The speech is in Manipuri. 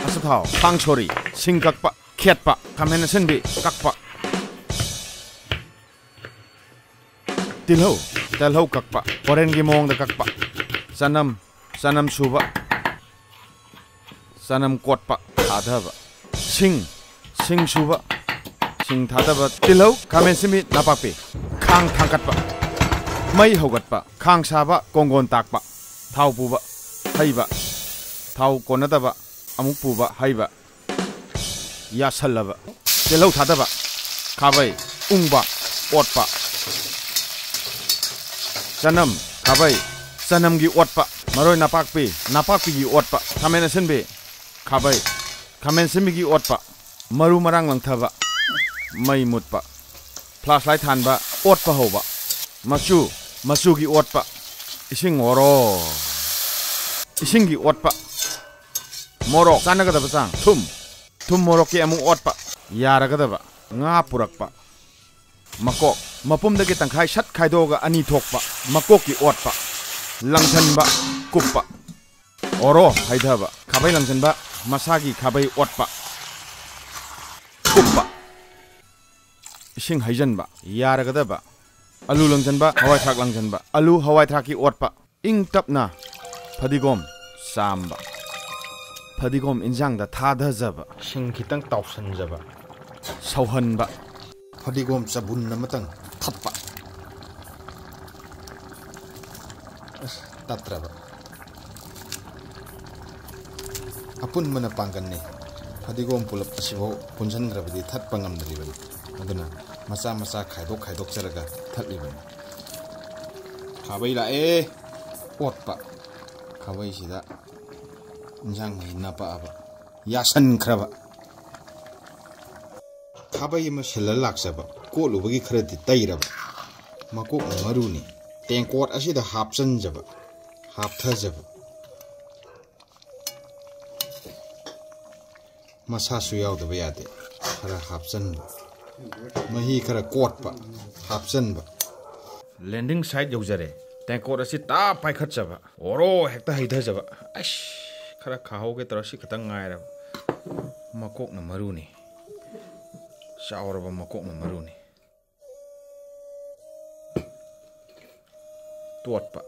asathaw phang chori sing kakpa khetpa khamen asinbi kakpa telho kakpa foreign gi mong da kakpa sanam suba sanam kotpa thadaba sing suba sing thadaba tilho khamen simi napakpi khang thangkatpa mai hogatpa khang saba kongon takpa thau puba haiba thau konadaba amuk puba haiba yasalaba tilho thadaba khabai ungba otpa sanam khabai sanam gi otpa maroi napakpi gi otpa khamen asinbi khabai khamen simi gi otpa maru marang langthaba mai mutpa flashlight thanba otpa hoba machu gi otpa ising oro ising gi otpa morok sanagadaba sang thum morok ki amung otpa yaragadaba nga purakpa makok mapumdagi tangkhai shat khaidoga ani thokpa makok ki otpa langthanba kuppa oro haidhaba khabai langthanba masagi khabai otpa kuppa ising haijanba yaragadaba alu langthanba hawai thak langthanba alu hawai thak ki otpa ing tapna phadigom samba phadigom injang da thadhajaba sing khitang tawsanjaba sauhanba phadigom sabun namatang thappa tatraba apun mana pangganne phadigom pulap asibo punjangrabadi thatpa ngamdribani aduna macha khaidok charaga thatlibani khabai la e otpa khabai sida injang mai napa aba yasan khraba khabai ma shelal laksaba ko lubagi khradi tairaba makok maruni tengkot asida hapsanjaba hapthajaba masa su yaudaba yade khara hapsanba mahi khara kotpa hapsanba landing site yaujare tengkot asi ta paikhatjaba oro hekta haidhajaba ash khara khahauge tarasi khatang ngairaba makok na maruni chauraba makok na maruni tuatpa